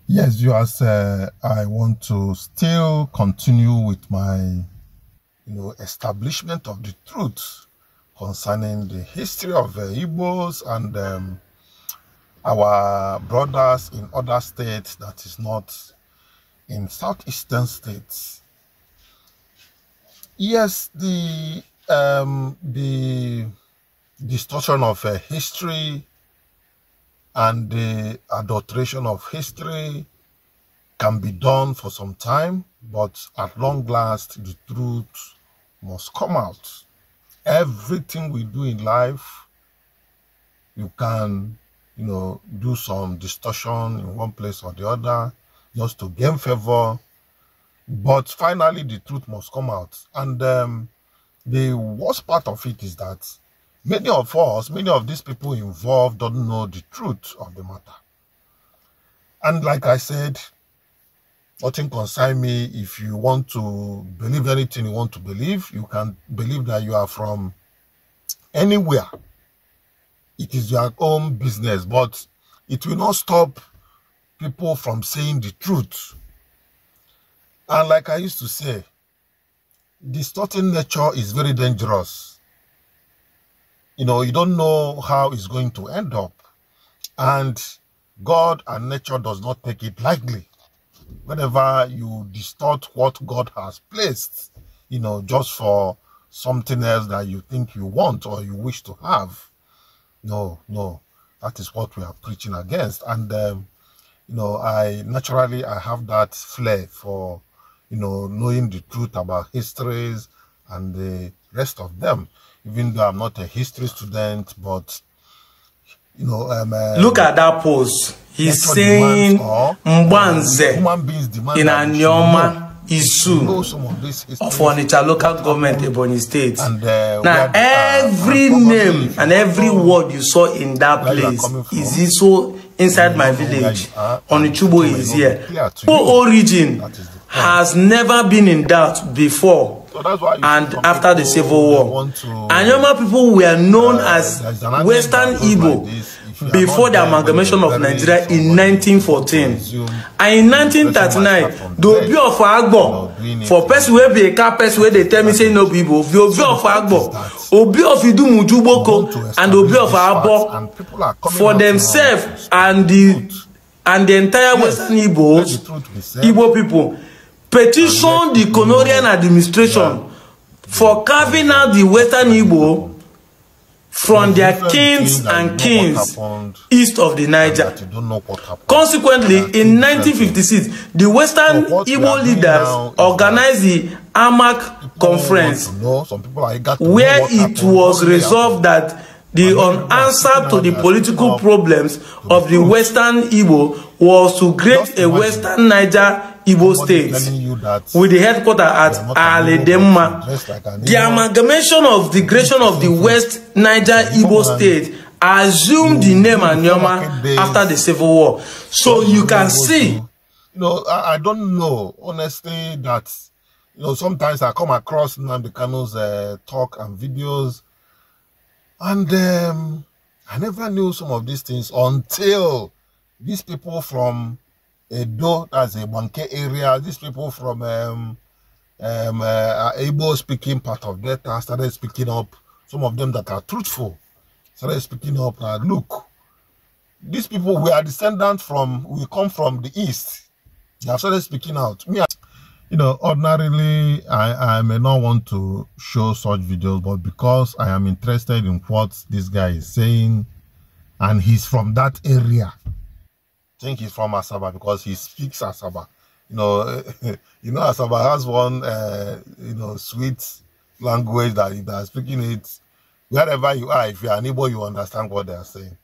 Yes, viewers, I want to still continue with my, establishment of the truth concerning the history of the Igbos and our brothers in other states that is not in southeastern states. Yes, the distortion of history and the adulteration of history can be done for some time, but at long last, the truth must come out. Everything we do in life, you can, do some distortion in one place or the other, just to gain favor. But finally, the truth must come out. And the worst part of it is that many of these people involved don't know the truth of the matter. And like I said, nothing concerns me. If you want to believe anything you want to believe, you can believe that you are from anywhere. It is your own business, but it will not stop people from saying the truth. And like I used to say, distorting nature is very dangerous. You don't know how it's going to end up. And God and nature does not take it lightly. Whenever you distort what God has placed, just for something else that you think you want or you wish to have. No, that is what we are preaching against. And, I have that flair for, knowing the truth about histories and the rest of them. Even though I'm not a history student, but, look at that pose. He's saying Mbanze in Anyoma Isu of Onitsha local government, Ebonyi State. Now, every name and every word you saw in that place is also inside my village. Onichubo is here. Igbo origin has never been in doubt before and after the Civil War. Anyoma people were known as Western Igbo before the amalgamation of Nigeria in 1914. And in 1939, the Obi of Agbo, for person where be a car person where they tell me say no people, the Obi of Agbo, Obi of Idumujuboko, and Obi of Abo, for themselves and the entire Western Igbo people, petition the colonial administration for carving out the Western Igbo from their kings and kings east of the Niger. Consequently, in 1956, the Western Igbo leaders organized the AMAC conference, where it was resolved that the answer to the political problems of the Western Igbo was to create a Western Niger Igbo state with the headquarters at Aledemma. The amalgamation of the creation of the West Niger Igbo state assumed the name Anyoma after the Civil War. So you can see. I don't know, honestly, that, sometimes I come across Nnamdi Kanu's talk and videos, and I never knew some of these things until these people from Edo, that's a Banke area, these people from Igbo speaking part of that started speaking up. Some of them that are truthful started speaking up. Look, these people, we are descendants from, we come from the east. They have started speaking out. Me, ordinarily, I may not want to show such videos, but because I am interested in what this guy is saying, and he's from that area. I think he's from Asaba because he speaks Asaba. Asaba has one, sweet language that they are speaking it. Wherever you are, if you are an Igbo, you understand what they are saying.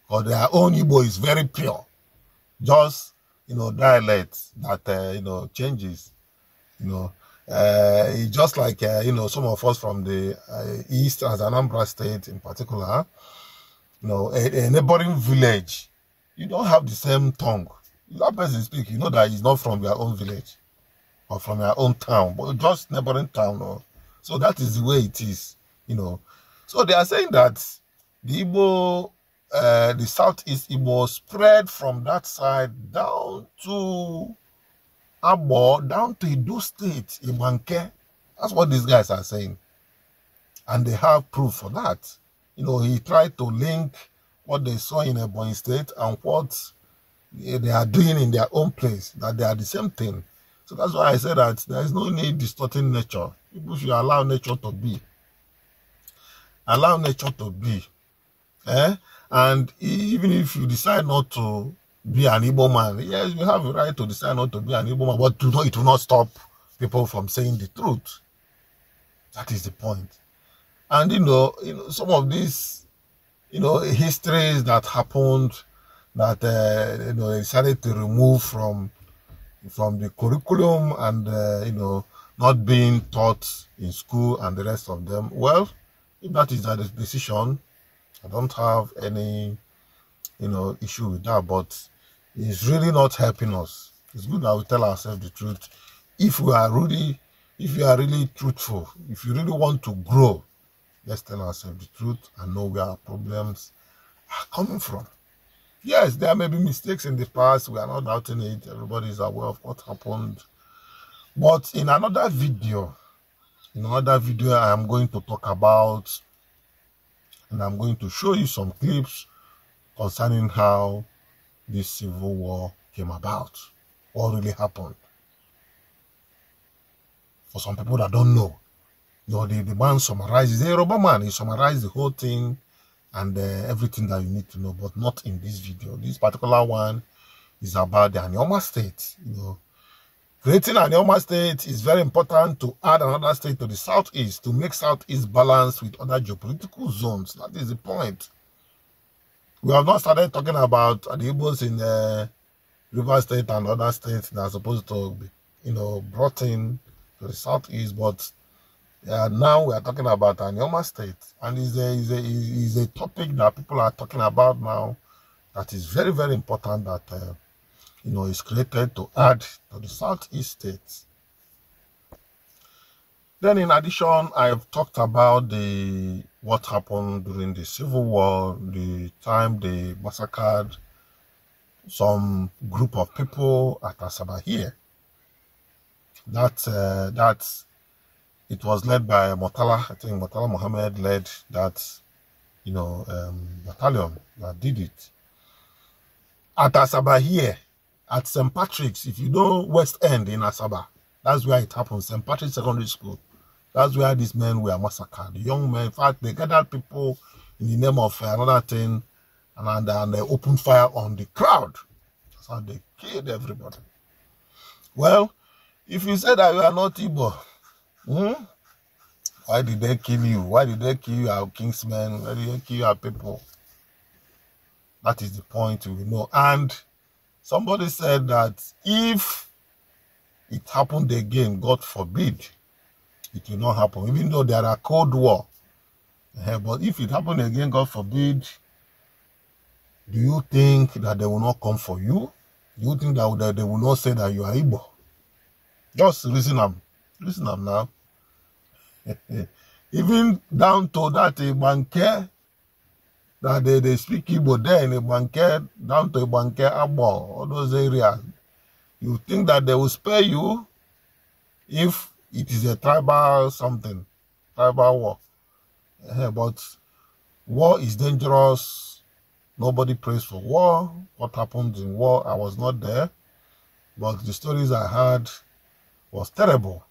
Because their own Igbo is very pure. Just, dialect that, changes. It's just like, some of us from the east, as Anambra State in particular, a neighboring village, you don't have the same tongue. That person speak, that he's not from your own village or from your own town, but just neighboring town. So that is the way it is, So they are saying that the Igbo the Southeast Igbo spread from that side down to Abo, down to Edo State, Ibanke. That's what these guys are saying. And they have proof for that. You know, he tried to link what they saw in Ebonyi State and what they are doing in their own place, that they are the same thing. So that's why I said that there is no need distorting nature. People should allow nature to be. Allow nature to be. And even if you decide not to be an Igbo man, yes, you have a right to decide not to be an Igbo man, but it will not stop people from saying the truth. That is the point. And you know some of these, histories that happened that they decided to remove from the curriculum and not being taught in school and the rest of them. Well, if that is the decision, I don't have any issue with that, but it's really not helping us. It's good that we tell ourselves the truth. If you are really truthful, if you really want to grow, let's tell ourselves the truth and know where our problems are coming from. Yes, there may be mistakes in the past. We are not doubting it. Everybody is aware of what happened. But in another video, I am going to talk about, and I'm going to show you some clips concerning how this civil war came about, what really happened. For some people that don't know, the man summarizes, the Yoruba man, he summarized the whole thing and everything that you need to know, but not in this video. This particular one is about the Anioma state. Creating an Anioma state is very important to add another state to the southeast, to make southeast balance with other geopolitical zones. That is the point. We have not started talking about the Igbos in River State and other states that are supposed to be, brought in to the southeast, but now we are talking about Anioma state, and is a topic that people are talking about now that is very, very important, that is created to add to the southeast states. Then in addition, I've talked about what happened during the Civil War, the time they massacred some group of people at Asaba here. It was led by Murtala. I think Murtala Muhammad led that, battalion that did it. At Asaba here, at St. Patrick's, if you know West End in Asaba, that's where it happened, St. Patrick's Secondary School. That's where these men were massacred. The young men, in fact, they gathered people in the name of another thing, and they opened fire on the crowd. That's how they killed everybody. Well, if you say that you are not Igbo, why did they kill you? Why did they kill our kingsmen? Why did they kill our people? That is the point we know. And somebody said that if it happened again, God forbid, it will not happen, even though there are Cold War. But if it happened again, God forbid, do you think that they will not come for you? Do you think that they will not say that you are Igbo? Just listen up. Listen up now. Even down to that Ibanke, that they speak Igbo there in Ibanke, down to Ibanke, Abo, all those areas. You think that they will spare you if it is a tribal something, tribal war. But war is dangerous. Nobody prays for war. What happened in war, I was not there. But the stories I heard was terrible.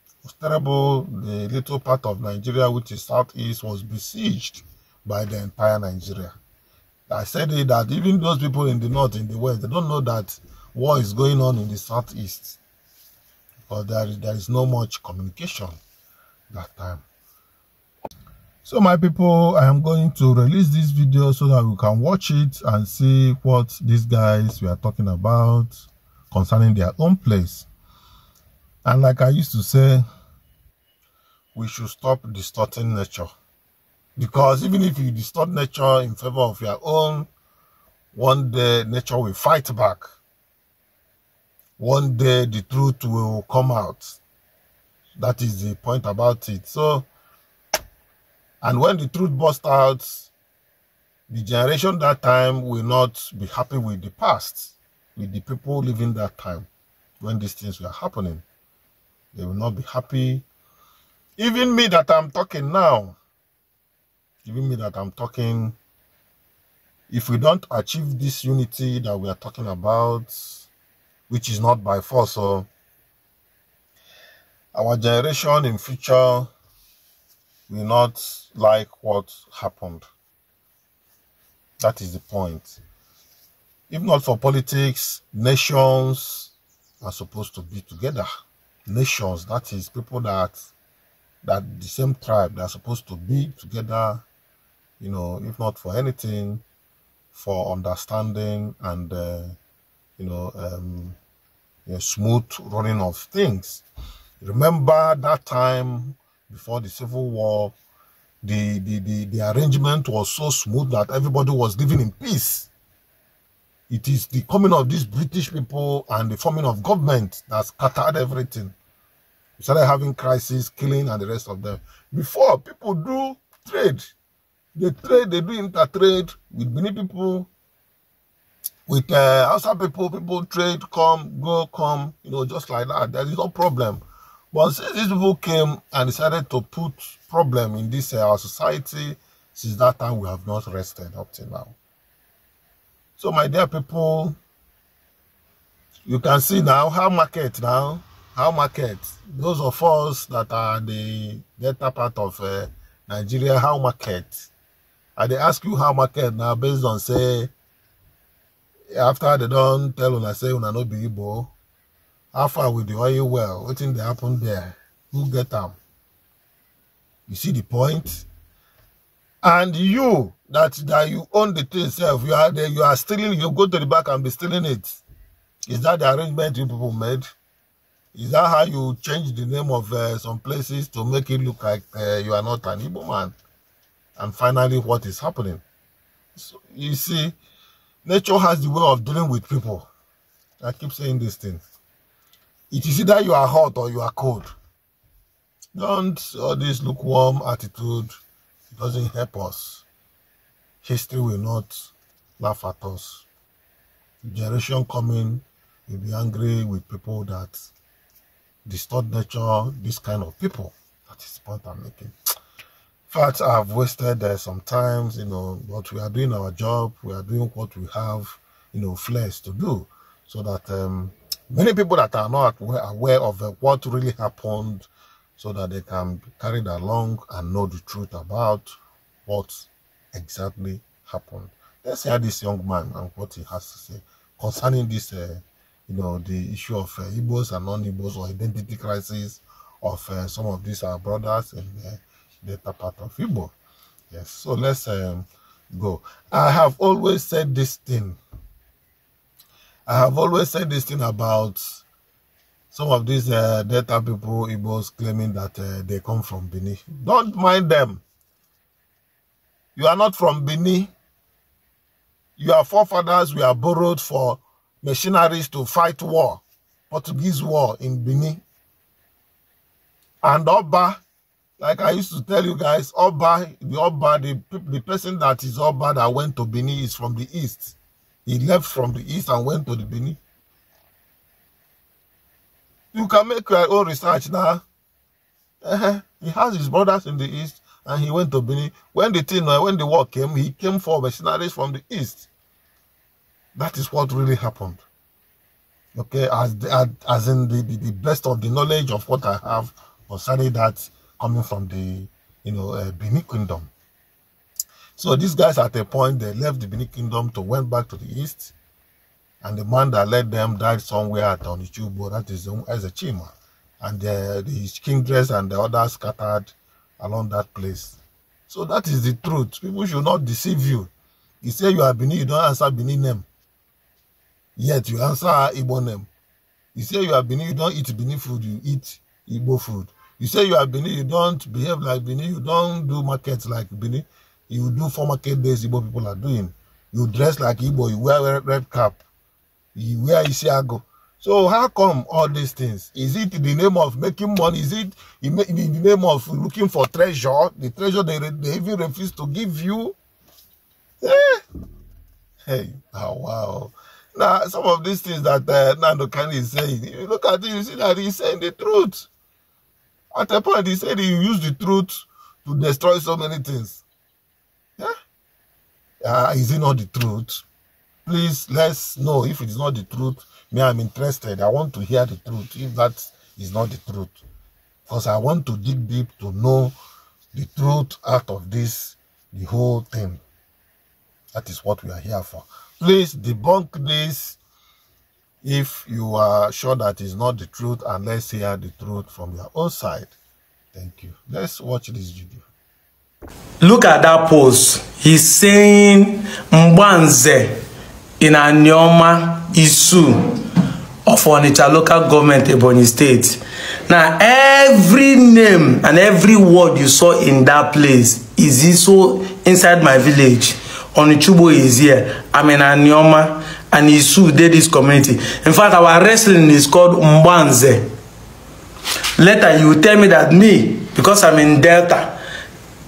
It was terrible. The little part of Nigeria, which is southeast, was besieged by the entire Nigeria. I said it, that even those people in the north, in the west, they don't know that war is going on in the southeast. But there is no much communication that time. So my people, I am going to release this video so that we can watch it and see what these guys were talking about concerning their own place. And like I used to say, we should stop distorting nature. Because even if you distort nature in favor of your own, one day nature will fight back. One day the truth will come out. That is the point about it. So, and when the truth bursts out, the generation that time will not be happy with the past, with the people living that time when these things were happening. They will not be happy. Even me that I'm talking now, even me that I'm talking, if we don't achieve this unity that we are talking about, which is not by force, so our generation in future will not like what happened. That is the point. If not for politics, nations are supposed to be together. Nations, that is people that the same tribe, they are supposed to be together, you know, if not for anything, for understanding and, smooth running of things. Remember that time before the Civil War, the arrangement was so smooth that everybody was living in peace. It is the coming of these British people and the forming of government that scattered everything. We started having crises, killing, and the rest of them. Before, people do trade. They trade, they do intertrade with many people, with outside people trade, come, go, come, you know, just like that. There is no problem. But since these people came and decided to put problem in this our society, since that time we have not rested up till now. So my dear people, you can see now how market, those of us that are the delta part of Nigeria, how market. And they ask you how market now based on say, after they don't tell una say una no be Igbo, how far with the oil well, what thing they happen there? Who get them? You see the point? And you, that you own the thing itself, you are there, you are stealing, you go to the back and be stealing it. Is that the arrangement you people made? Is that how you change the name of some places to make it look like you are not an Igbo man? And finally, what is happening? So, you see, nature has the way of dealing with people. I keep saying this thing. It is either you are hot or you are cold. Don't all this lukewarm attitude. It doesn't help us. History will not laugh at us. The generation coming will be angry with people that distort nature, this kind of people. That is the point I'm making. In fact, I've wasted some times, you know, but we are doing our job. We are doing what we have, you know, flesh to do. So that many people that are not aware of what really happened, so that they can be carried along and know the truth about what exactly happened. Let's hear this young man and what he has to say concerning this, you know, the issue of Igbos and non-Igbos, or identity crisis of some of these brothers in the part of Igbo. Yes, so let's go. I have always said this thing. I have always said this thing about some of these Delta people, Igbos, claiming that they come from Benin. Don't mind them. You are not from Benin. Your forefathers were borrowed for machineries to fight war, Portuguese war in Benin. And Oba, like I used to tell you guys, the person that is Oba that went to Benin is from the east. He left from the east and went to the Benin. You can make your own research now. He has his brothers in the east and he went to Benin. When the war came, he came for mercenaries from the east. That is what really happened. Okay, as in the best of the knowledge of what I have concerning that coming from the, you know, Benin Kingdom. So these guys at a point, they left the Benin Kingdom to went back to the east. And the man that led them died somewhere at Onichubo, that is Ezechima. And the kindreds and the others scattered along that place. So that is the truth. People should not deceive you. You say you are Benin, you don't answer Benin name. Yet you answer Igbo name. You say you are Benin, you don't eat Benin food, you eat Igbo food. You say you are Benin, you don't behave like Benin, you don't do markets like Benin. You do for market days Igbo people are doing. You dress like Igbo, you wear a red cap. You wear Isiago. So how come all these things? Is it in the name of making money? Is it in the name of looking for treasure? The treasure they even refuse to give you? Hey, oh, wow. Now, some of these things that Nando Kani is saying, you look at it, you see that he's saying the truth. At a point, he said he used the truth to destroy so many things. Yeah? Is it not the truth? Please, let's know if it is not the truth. Me, I'm interested. I want to hear the truth if that is not the truth. Because I want to dig deep to know the truth out of this, the whole thing. That is what we are here for. Please debunk this if you are sure that is not the truth, and let's hear the truth from your own side. Thank you. Let's watch this video. Look at that post. He's saying Mbanze in Anyoma Isu of Onitsha local government, Ebonyi State. Now, every name and every word you saw in that place is also inside my village. Onichubo is here. I'm in Anyoma and Isu did this community. In fact, our wrestling is called Mbanze. Later, you tell me that me, because I'm in Delta,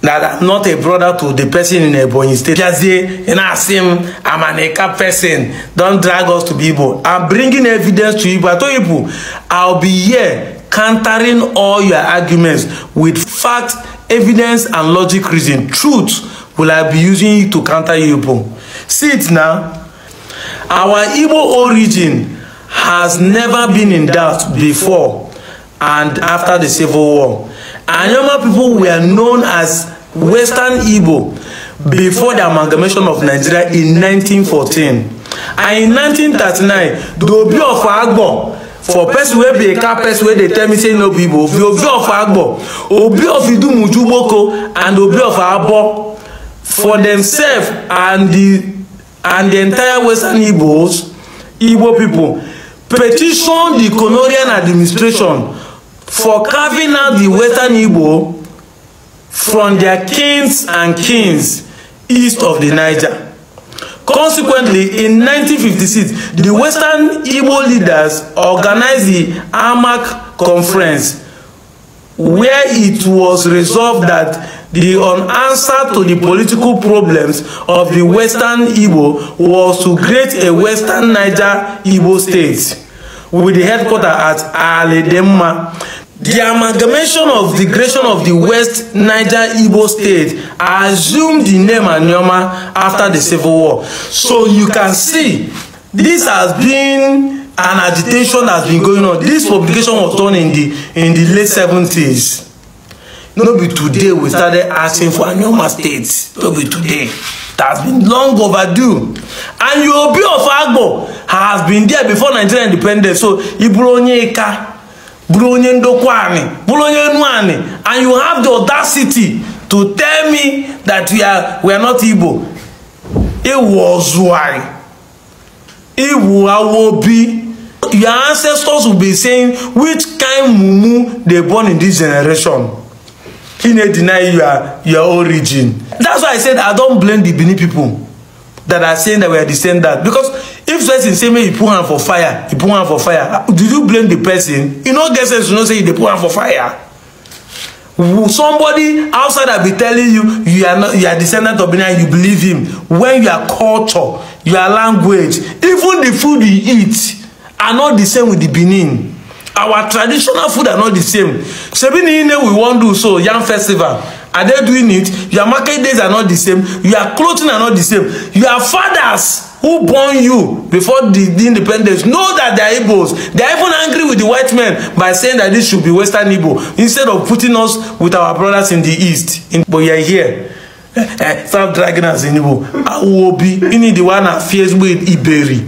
that I'm not a brother to the person in Ebonyi State. Just say, you know, I'm an Eka person. Don't drag us to Igbo. I'm bringing evidence to Igbo. I told you, I'll be here countering all your arguments with fact, evidence, and logic reason. Truth will I be using it to counter Igbo. See it now. Our Igbo origin has never been in doubt before and after the Civil War. Anyoma people were known as Western Igbo before the amalgamation of Nigeria in 1914. And in 1939, the Obi of Agbo, for person where be a car person where they tell me say no people, the Obi of Agbo, Obi of Idumujuboko, and Obi of Abo, for themselves and the entire Western Igbos, Igbo people, petitioned the colonial administration for carving out the Western Igbo from their kings and kings east of the Niger. Consequently, in 1956, the Western Igbo leaders organized the AMAC conference, where it was resolved that the answer to the political problems of the Western Igbo was to create a Western Niger Igbo state with the headquarters at Aledemma. The amalgamation of the creation of the West Niger Igbo state assumed the name Anyoma after the Civil War. So you can see this has been an agitation that has been going on. This publication was done in the late 70s. Not be today we started asking for Anyoma state. Not be today. It has been long overdue. And Obi of Agbo has been there before Nigerian independence. So Ibronyeka, Bronyendokwane, Bronyenwani, and you have the audacity to tell me that we are not Igbo. It was why. It will be. Your ancestors will be saying which kind mumu they born in this generation. He may deny your origin. That's why I said I don't blame the Benin people that are saying that we are descendants. Because if person say me, you put hand for fire, you put hand for fire. Did you blame the person? You know, get sense to know say they put hand for fire. Somebody outside that be telling you are descendant of Benin, you believe him. When your culture, your language, even the food you eat are not the same with the Benin. Our traditional food are not the same. Sebini we won't do so. Young festival, are they doing it? Your market days are not the same. Your clothing are not the same. Your fathers who born you before the independence know that they are Igbos. They are even angry with the white men by saying that this should be Western Igbo instead of putting us with our brothers in the East. But you are here. Stop dragging us in Igbo. I will be in the one that fears with Iberi.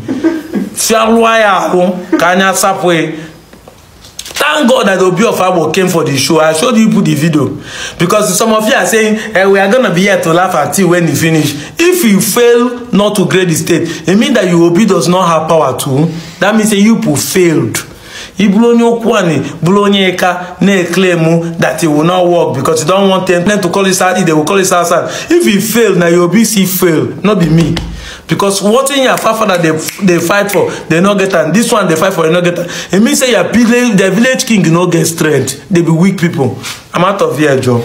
Kanya Sapwe. Thank God that Obi of Agbo came for the show. I showed you the video. Because some of you are saying, we are going to be here to laugh at you when you finish. If you fail not to grade the state, it means that your Obi does not have power to. That means that you failed. Ne claim that it will not work because you don't want them to call it out. They will call it outside. If you fail, now your Obi see fail, not be me. Because what in your father they fight for, they not get and this one they fight for, they not get. It means say the village king no get strength. They be weak people. I'm out of here, Joe.